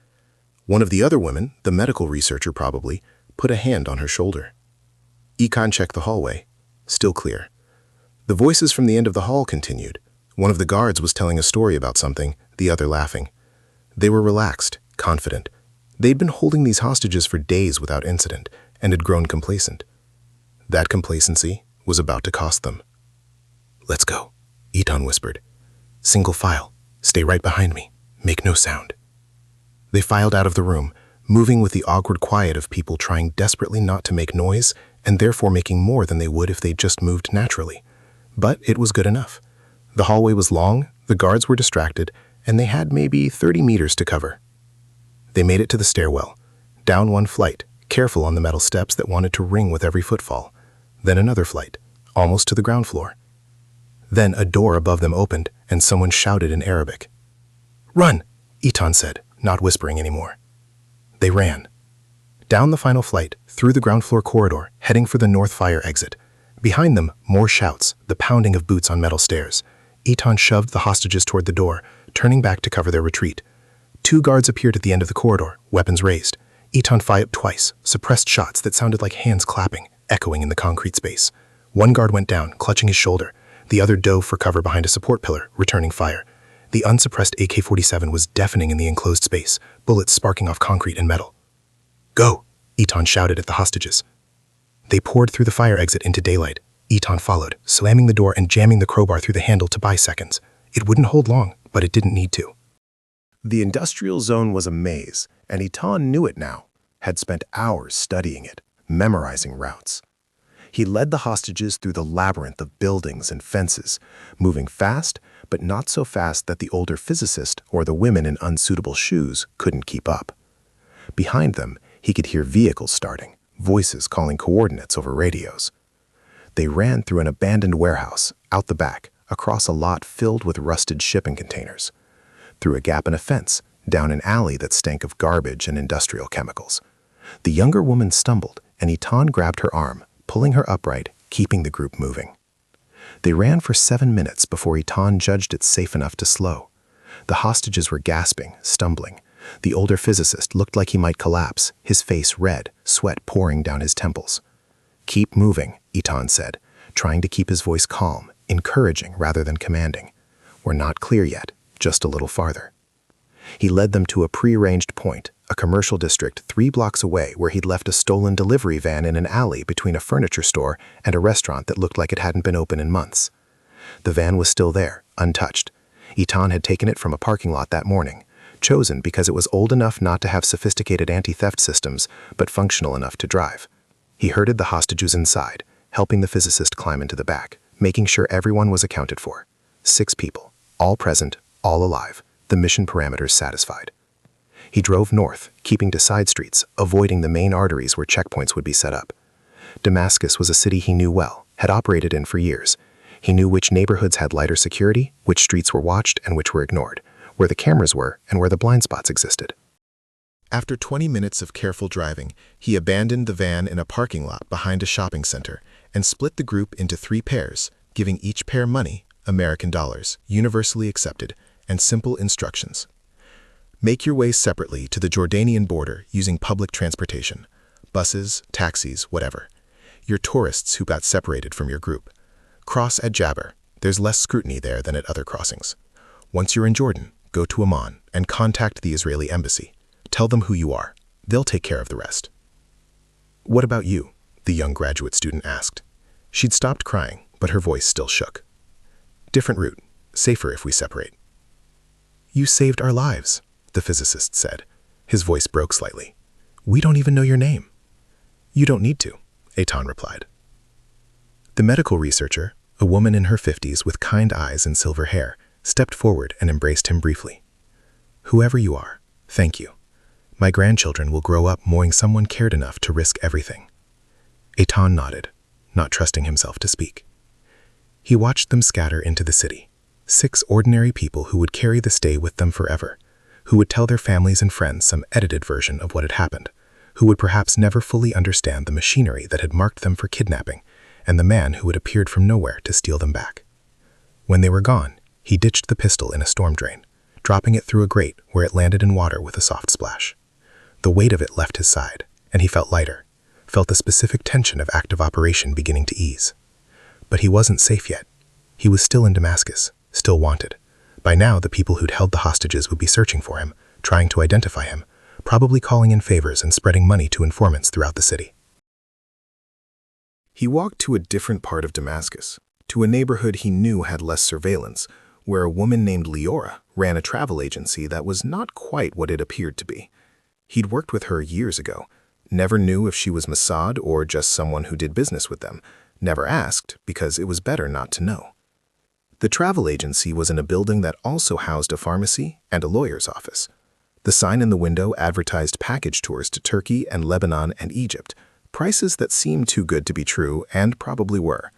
One of the other women, the medical researcher probably, put a hand on her shoulder. Econ checked the hallway. Still clear. The voices from the end of the hall continued. One of the guards was telling a story about something, the other laughing. They were relaxed, confident. They'd been holding these hostages for days without incident and had grown complacent. That complacency was about to cost them. "Let's go," Eton whispered. "Single file. Stay right behind me. Make no sound." They filed out of the room, moving with the awkward quiet of people trying desperately not to make noise and therefore making more than they would if they just moved naturally. But it was good enough. The hallway was long, the guards were distracted, and they had maybe 30 meters to cover. They made it to the stairwell, down one flight, careful on the metal steps that wanted to ring with every footfall. Then another flight, almost to the ground floor. Then a door above them opened, and someone shouted in Arabic. "Run," Eton said, not whispering anymore. They ran. Down the final flight, through the ground floor corridor, heading for the north fire exit. Behind them, more shouts, the pounding of boots on metal stairs. Eton shoved the hostages toward the door, turning back to cover their retreat. 2 guards appeared at the end of the corridor, weapons raised. Eton fired twice, suppressed shots that sounded like hands clapping, echoing in the concrete space. One guard went down, clutching his shoulder. The other dove for cover behind a support pillar, returning fire. The unsuppressed AK-47 was deafening in the enclosed space, bullets sparking off concrete and metal. "Go!" Eton shouted at the hostages. They poured through the fire exit into daylight. Eton followed, slamming the door and jamming the crowbar through the handle to buy seconds. It wouldn't hold long, but it didn't need to. The industrial zone was a maze, and Eton knew it now, had spent hours studying it, memorizing routes. He led the hostages through the labyrinth of buildings and fences, moving fast, but not so fast that the older physicist or the women in unsuitable shoes couldn't keep up. Behind them, he could hear vehicles starting, voices calling coordinates over radios. They ran through an abandoned warehouse, out the back, across a lot filled with rusted shipping containers, through a gap in a fence, down an alley that stank of garbage and industrial chemicals. The younger woman stumbled, and Eton grabbed her arm, pulling her upright, keeping the group moving. They ran for 7 minutes before Eton judged it safe enough to slow. The hostages were gasping, stumbling. The older physicist looked like he might collapse, his face red, sweat pouring down his temples. "Keep moving," Eton said, trying to keep his voice calm, encouraging rather than commanding. "We're not clear yet, just a little farther." He led them to a prearranged point, a commercial district 3 blocks away where he'd left a stolen delivery van in an alley between a furniture store and a restaurant that looked like it hadn't been open in months. The van was still there, untouched. Eton had taken it from a parking lot that morning, chosen because it was old enough not to have sophisticated anti-theft systems, but functional enough to drive. He herded the hostages inside, helping the physicist climb into the back, making sure everyone was accounted for. 6 people, all present, all alive, the mission parameters satisfied. He drove north, keeping to side streets, avoiding the main arteries where checkpoints would be set up. Damascus was a city he knew well, had operated in for years. He knew which neighborhoods had lighter security, which streets were watched and which were ignored, where the cameras were and where the blind spots existed. After 20 minutes of careful driving, he abandoned the van in a parking lot behind a shopping center and split the group into 3 pairs, giving each pair money, American dollars, universally accepted, and simple instructions. Make your way separately to the Jordanian border using public transportation, buses, taxis, whatever. You're tourists who got separated from your group. Cross at Jabber. There's less scrutiny there than at other crossings. Once you're in Jordan, go to Amman and contact the Israeli embassy. Tell them who you are. They'll take care of the rest. "What about you?" the young graduate student asked. She'd stopped crying, but her voice still shook. "Different route. Safer if we separate." "You saved our lives," the physicist said. His voice broke slightly. "We don't even know your name." "You don't need to," Eton replied. The medical researcher, a woman in her 50s with kind eyes and silver hair, stepped forward and embraced him briefly. "Whoever you are, thank you. My grandchildren will grow up knowing someone cared enough to risk everything." Eton nodded, not trusting himself to speak. He watched them scatter into the city, 6 ordinary people who would carry this day with them forever, who would tell their families and friends some edited version of what had happened, who would perhaps never fully understand the machinery that had marked them for kidnapping, and the man who had appeared from nowhere to steal them back. When they were gone, he ditched the pistol in a storm drain, dropping it through a grate where it landed in water with a soft splash. The weight of it left his side, and he felt lighter, felt the specific tension of active operation beginning to ease. But he wasn't safe yet. He was still in Damascus, still wanted. By now, the people who'd held the hostages would be searching for him, trying to identify him, probably calling in favors and spreading money to informants throughout the city. He walked to a different part of Damascus, to a neighborhood he knew had less surveillance, where a woman named Leora ran a travel agency that was not quite what it appeared to be. He'd worked with her years ago, never knew if she was Mossad or just someone who did business with them, never asked because it was better not to know. The travel agency was in a building that also housed a pharmacy and a lawyer's office. The sign in the window advertised package tours to Turkey and Lebanon and Egypt, prices that seemed too good to be true and probably were.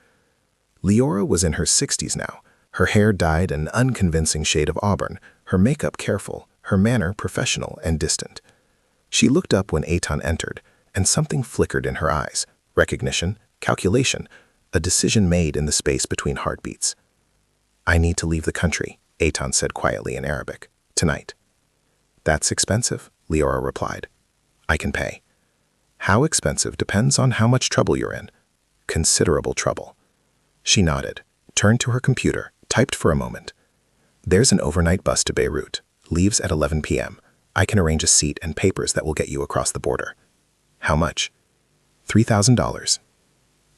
Leora was in her 60s now, her hair dyed an unconvincing shade of auburn, her makeup careful, her manner professional and distant. She looked up when Eitan entered, and something flickered in her eyes. Recognition, calculation, a decision made in the space between heartbeats. "I need to leave the country," Eitan said quietly in Arabic. "Tonight." "That's expensive," Leora replied. "I can pay." "How expensive depends on how much trouble you're in." "Considerable trouble." She nodded, turned to her computer, typed for a moment. "There's an overnight bus to Beirut. Leaves at 11 p.m. I can arrange a seat and papers that will get you across the border." "How much?" $3,000.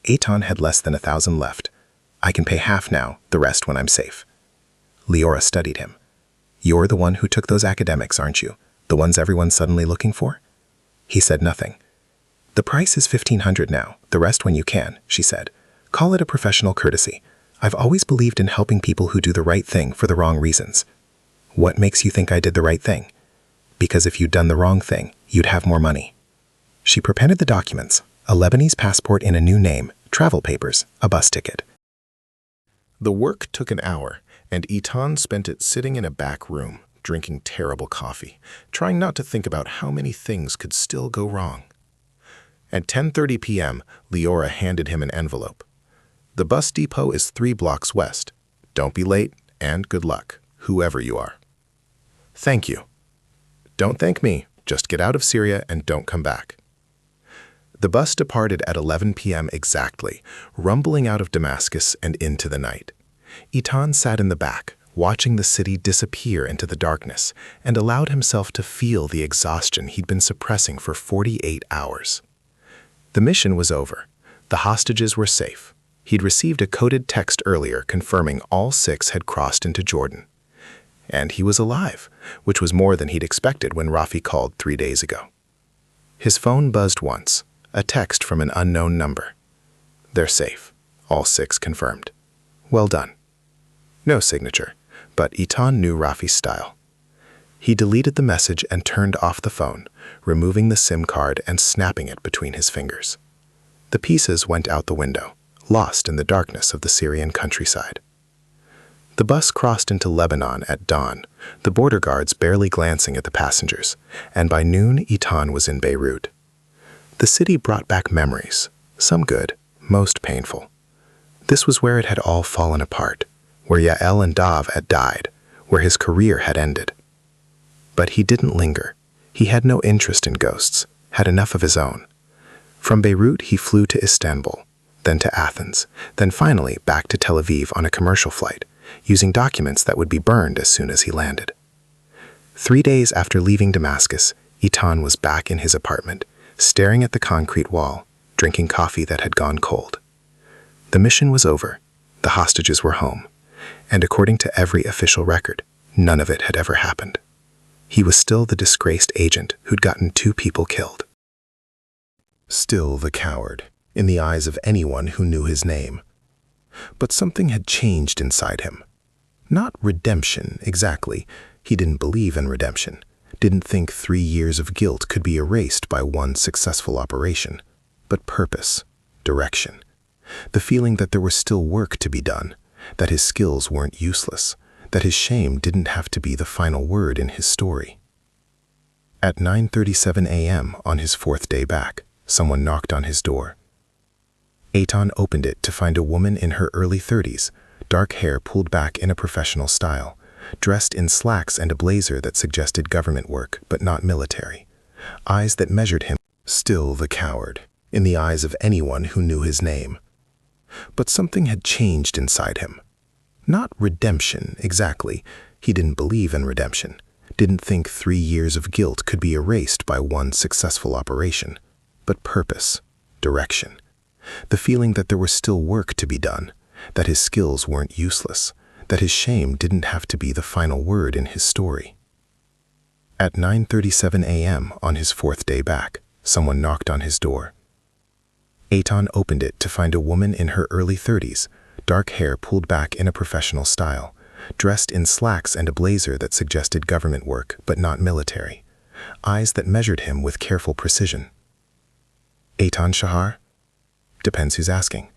Eitan had less than 1,000 left. "I can pay half now, the rest when I'm safe." Leora studied him. "You're the one who took those academics, aren't you? The ones everyone's suddenly looking for?" He said nothing. "The price is $1,500 now, the rest when you can," she said. "Call it a professional courtesy. I've always believed in helping people who do the right thing for the wrong reasons." "What makes you think I did the right thing?" "Because if you'd done the wrong thing, you'd have more money." She prepared the documents, a Lebanese passport in a new name, travel papers, a bus ticket. The work took an hour, and Eitan spent it sitting in a back room, drinking terrible coffee, trying not to think about how many things could still go wrong. At 10:30 p.m., Leora handed him an envelope. "The bus depot is 3 blocks west. Don't be late, and good luck, whoever you are." "Thank you." "Don't thank me. Just get out of Syria and don't come back." The bus departed at 11 p.m. exactly, rumbling out of Damascus and into the night. Eitan sat in the back, watching the city disappear into the darkness, and allowed himself to feel the exhaustion he'd been suppressing for 48 hours. The mission was over. The hostages were safe. He'd received a coded text earlier confirming all 6 had crossed into Jordan. And he was alive, which was more than he'd expected when Rafi called 3 days ago. His phone buzzed once, a text from an unknown number. "They're safe," all 6 confirmed. "Well done." No signature, but Eitan knew Rafi's style. He deleted the message and turned off the phone, removing the SIM card and snapping it between his fingers. The pieces went out the window, lost in the darkness of the Syrian countryside. The bus crossed into Lebanon at dawn, the border guards barely glancing at the passengers, and by noon Eitan was in Beirut. The city brought back memories, some good, most painful. This was where it had all fallen apart, where Yael and Dav had died, where his career had ended. But he didn't linger. He had no interest in ghosts, had enough of his own. From Beirut he flew to Istanbul, then to Athens, then finally back to Tel Aviv on a commercial flight, using documents that would be burned as soon as he landed. 3 days after leaving Damascus, Eitan was back in his apartment, staring at the concrete wall, drinking coffee that had gone cold. The mission was over. The hostages were home. And according to every official record, none of it had ever happened. He was still the disgraced agent who'd gotten 2 people killed. Still the coward, in the eyes of anyone who knew his name. But something had changed inside him. Not redemption, exactly. He didn't believe in redemption, didn't think 3 years of guilt could be erased by one successful operation. But purpose, direction. The feeling that there was still work to be done, that his skills weren't useless, that his shame didn't have to be the final word in his story. At 9:37 a.m. on his fourth day back, someone knocked on his door. Eitan opened it to find a woman in her early 30s, dark hair pulled back in a professional style, dressed in slacks and a blazer that suggested government work but not military, eyes that measured him, still the coward, in the eyes of anyone who knew his name. But something had changed inside him. Not redemption, exactly. He didn't believe in redemption, didn't think 3 years of guilt could be erased by one successful operation, but purpose, direction. The feeling that there was still work to be done, that his skills weren't useless, that his shame didn't have to be the final word in his story. At 9:37 a.m. on his fourth day back, someone knocked on his door. Eitan opened it to find a woman in her early 30s, dark hair pulled back in a professional style, dressed in slacks and a blazer that suggested government work but not military, eyes that measured him with careful precision. Eitan Shahar? Depends who's asking.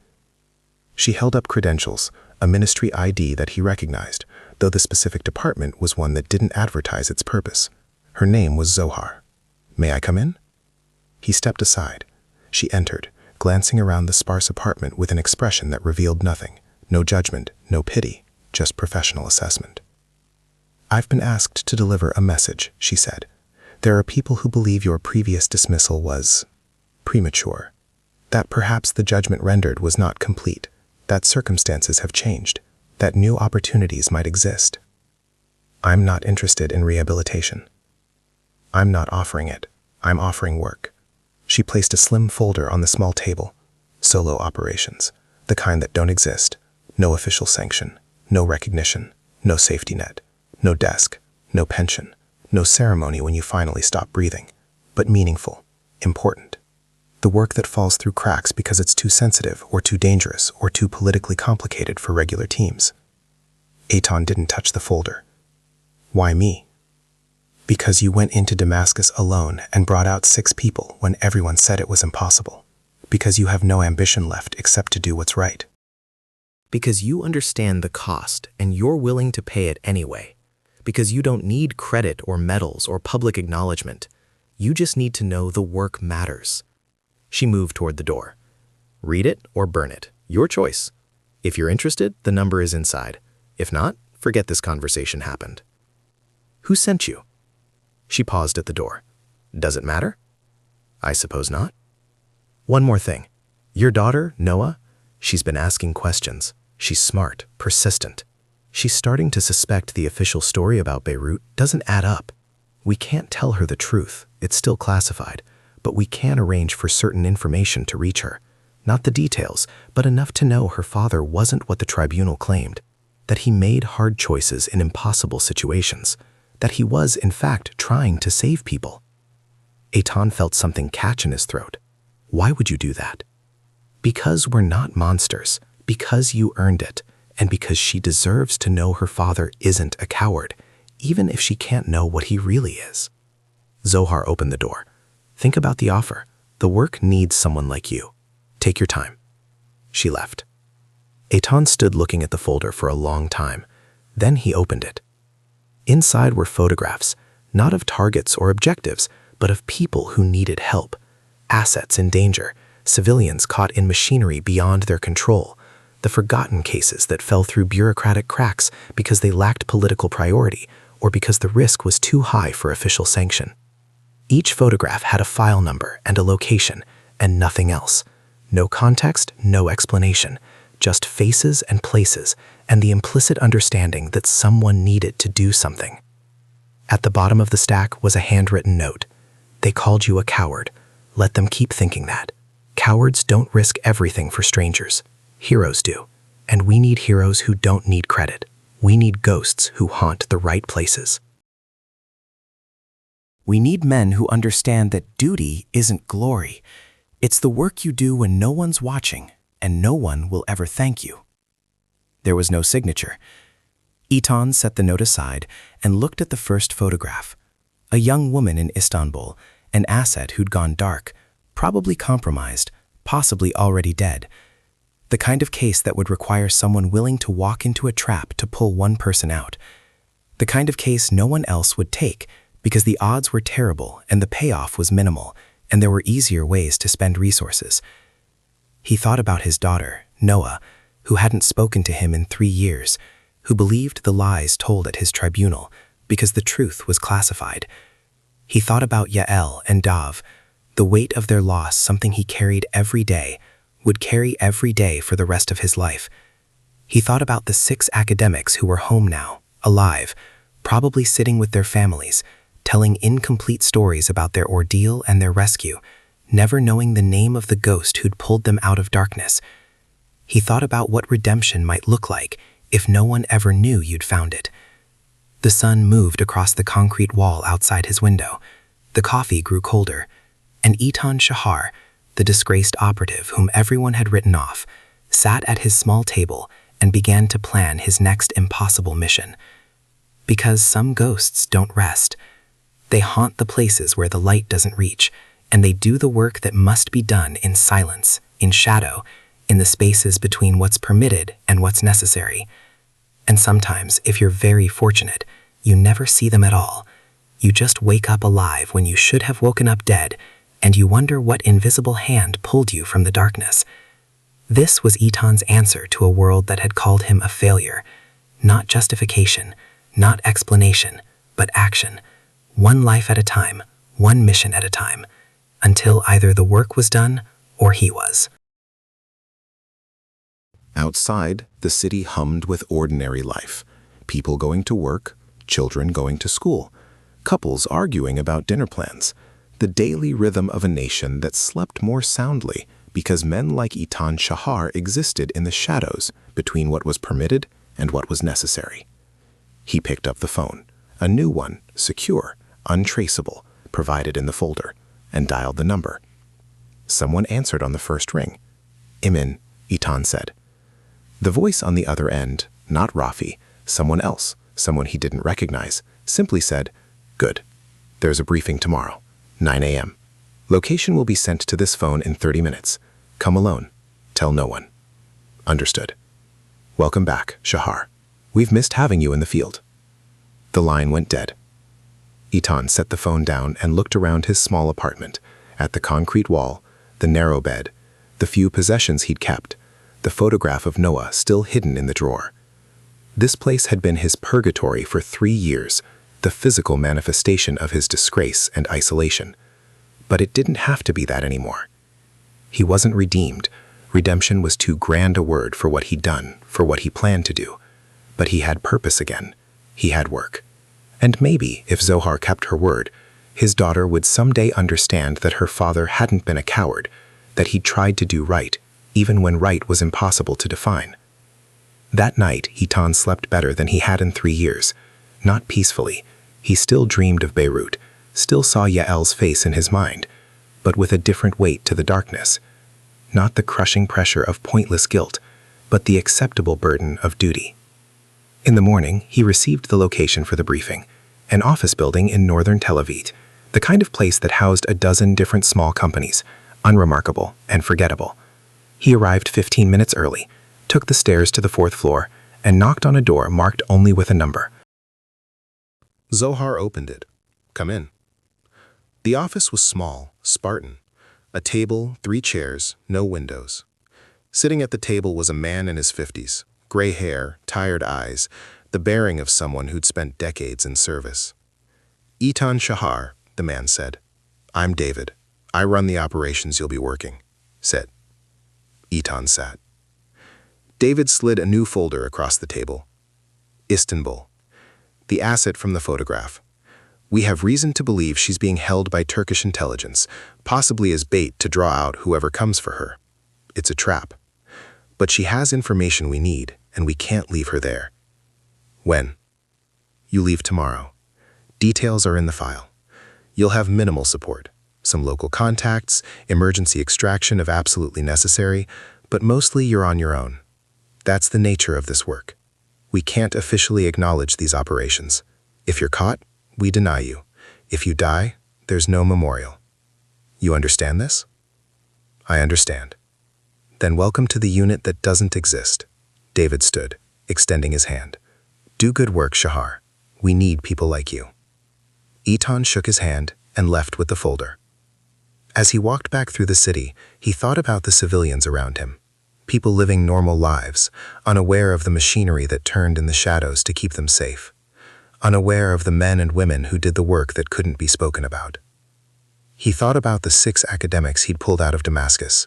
She held up credentials, a ministry ID that he recognized, though the specific department was one that didn't advertise its purpose. Her name was Zohar. May I come in? He stepped aside. She entered, glancing around the sparse apartment with an expression that revealed nothing, no judgment, no pity, just professional assessment. I've been asked to deliver a message, she said. There are people who believe your previous dismissal was premature, that perhaps the judgment rendered was not complete, that circumstances have changed, that new opportunities might exist. I'm not interested in rehabilitation. I'm not offering it. I'm offering work. She placed a slim folder on the small table. Solo operations, the kind that don't exist. No official sanction, no recognition, no safety net, no desk, no pension, no ceremony when you finally stop breathing, but meaningful, important. The work that falls through cracks because it's too sensitive or too dangerous or too politically complicated for regular teams. Eitan didn't touch the folder. Why me? Because you went into Damascus alone and brought out 6 people when everyone said it was impossible. Because you have no ambition left except to do what's right. Because you understand the cost and you're willing to pay it anyway. Because you don't need credit or medals or public acknowledgement. You just need to know the work matters. She moved toward the door. Read it or burn it. Your choice. If you're interested, the number is inside. If not, forget this conversation happened. Who sent you? She paused at the door. Does it matter? I suppose not. One more thing. Your daughter, Noah, she's been asking questions. She's smart, persistent. She's starting to suspect the official story about Beirut doesn't add up. We can't tell her the truth. It's still classified. But we can arrange for certain information to reach her. Not the details, but enough to know her father wasn't what the tribunal claimed. That he made hard choices in impossible situations. That he was, in fact, trying to save people. Eitan felt something catch in his throat. Why would you do that? Because we're not monsters. Because you earned it. And because she deserves to know her father isn't a coward, even if she can't know what he really is. Zohar opened the door. Think about the offer. The work needs someone like you. Take your time. She left. Eitan stood looking at the folder for a long time. Then he opened it. Inside were photographs, not of targets or objectives, but of people who needed help. Assets in danger, civilians caught in machinery beyond their control, the forgotten cases that fell through bureaucratic cracks because they lacked political priority or because the risk was too high for official sanction. Each photograph had a file number and a location, and nothing else. No context, no explanation, just faces and places, and the implicit understanding that someone needed to do something. At the bottom of the stack was a handwritten note. They called you a coward. Let them keep thinking that. Cowards don't risk everything for strangers. Heroes do. And we need heroes who don't need credit. We need ghosts who haunt the right places. We need men who understand that duty isn't glory. It's the work you do when no one's watching, and no one will ever thank you. There was no signature. Eitan set the note aside and looked at the first photograph. A young woman in Istanbul, an asset who'd gone dark, probably compromised, possibly already dead. the kind of case that would require someone willing to walk into a trap to pull one person out. The kind of case no one else would take because the odds were terrible and the payoff was minimal, and there were easier ways to spend resources. He thought about his daughter, Noah, who hadn't spoken to him in 3 years, who believed the lies told at his tribunal because the truth was classified. He thought about Yael and Dav, the weight of their loss, something he carried every day, would carry every day for the rest of his life. He thought about the 6 academics who were home now, alive, probably sitting with their families, telling incomplete stories about their ordeal and their rescue, never knowing the name of the ghost who'd pulled them out of darkness. He thought about what redemption might look like if no one ever knew you'd found it. The sun moved across the concrete wall outside his window. The coffee grew colder, and Eitan Shahar, the disgraced operative whom everyone had written off, sat at his small table and began to plan his next impossible mission. Because some ghosts don't rest. They haunt the places where the light doesn't reach, and they do the work that must be done in silence, in shadow, in the spaces between what's permitted and what's necessary. And sometimes, if you're very fortunate, you never see them at all. You just wake up alive when you should have woken up dead, and you wonder what invisible hand pulled you from the darkness. This was Eitan's answer to a world that had called him a failure. Not justification, not explanation, but action. One life at a time, one mission at a time, until either the work was done or he was. Outside, the city hummed with ordinary life. People going to work, children going to school, couples arguing about dinner plans. The daily rhythm of a nation that slept more soundly because men like Eitan Shahar existed in the shadows between what was permitted and what was necessary. He picked up the phone, a new one, secure, untraceable, provided in the folder, and dialed the number. Someone answered on the first ring. "Imin," Eitan said. The voice on the other end, not Rafi, someone else, someone he didn't recognize, simply said, "Good. There's a briefing tomorrow, 9 a.m. Location will be sent to this phone in 30 minutes. Come alone. Tell no one." "Understood. Welcome back, Shahar. We've missed having you in the field." The line went dead. Eitan set the phone down and looked around his small apartment, at the concrete wall, the narrow bed, the few possessions he'd kept, the photograph of Noah still hidden in the drawer. This place had been his purgatory for 3 years, the physical manifestation of his disgrace and isolation. But it didn't have to be that anymore. He wasn't redeemed. Redemption was too grand a word for what he'd done, for what he planned to do. But he had purpose again. He had work. And maybe, if Zohar kept her word, his daughter would someday understand that her father hadn't been a coward, that he'd tried to do right, even when right was impossible to define. That night, Eitan slept better than he had in 3 years. Not peacefully. He still dreamed of Beirut, still saw Yael's face in his mind, but with a different weight to the darkness. Not the crushing pressure of pointless guilt, but the acceptable burden of duty. In the morning, he received the location for the briefing, an office building in northern Tel Aviv, the kind of place that housed a dozen different small companies, unremarkable and forgettable. He arrived 15 minutes early, took the stairs to the 4th floor, and knocked on a door marked only with a number. Zohar opened it. "Come in." The office was small, Spartan. A table, 3 chairs, no windows. Sitting at the table was a man in his 50s, gray hair, tired eyes, the bearing of someone who'd spent decades in service. "Eitan Shahar," the man said. "I'm David. I run the operations you'll be working. Sit." Eitan sat. David slid a new folder across the table. "Istanbul. The asset from the photograph. We have reason to believe she's being held by Turkish intelligence, possibly as bait to draw out whoever comes for her. It's a trap. But she has information we need, and we can't leave her there." "When?" "You leave tomorrow. Details are in the file. You'll have minimal support. Some local contacts, emergency extraction if absolutely necessary, but mostly you're on your own. That's the nature of this work. We can't officially acknowledge these operations. If you're caught, we deny you. If you die, there's no memorial. You understand this?" "I understand." Then welcome to the unit that doesn't exist. David stood, extending his hand. Do good work, Shahar. We need people like you. Etan shook his hand and left with the folder. As he walked back through the city, he thought about the civilians around him. People living normal lives, unaware of the machinery that turned in the shadows to keep them safe. Unaware of the men and women who did the work that couldn't be spoken about. He thought about the 6 academics he'd pulled out of Damascus.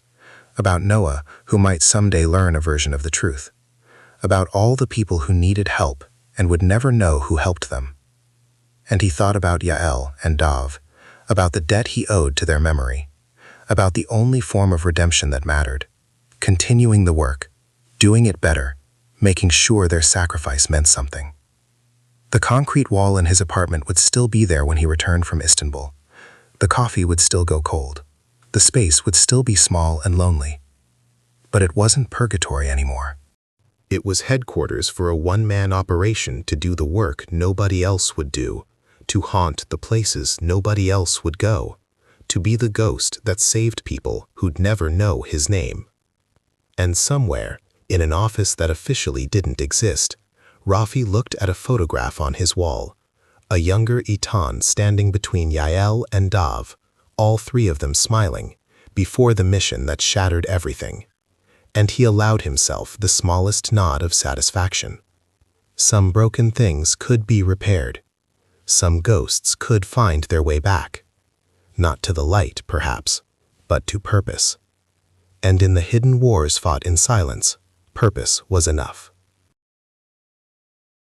About Noah, who might someday learn a version of the truth. About all the people who needed help and would never know who helped them. And he thought about Yael and Dav, about the debt he owed to their memory, about the only form of redemption that mattered, continuing the work, doing it better, making sure their sacrifice meant something. The concrete wall in his apartment would still be there when he returned from Istanbul. The coffee would still go cold. The space would still be small and lonely. But it wasn't purgatory anymore. It was headquarters for a one-man operation to do the work nobody else would do, to haunt the places nobody else would go, to be the ghost that saved people who'd never know his name. And somewhere, in an office that officially didn't exist, Rafi looked at a photograph on his wall, a younger Etan standing between Yael and Dav, all 3 of them smiling, before the mission that shattered everything. And he allowed himself the smallest nod of satisfaction. Some broken things could be repaired. Some ghosts could find their way back. Not to the light, perhaps, but to purpose. And in the hidden wars fought in silence, purpose was enough.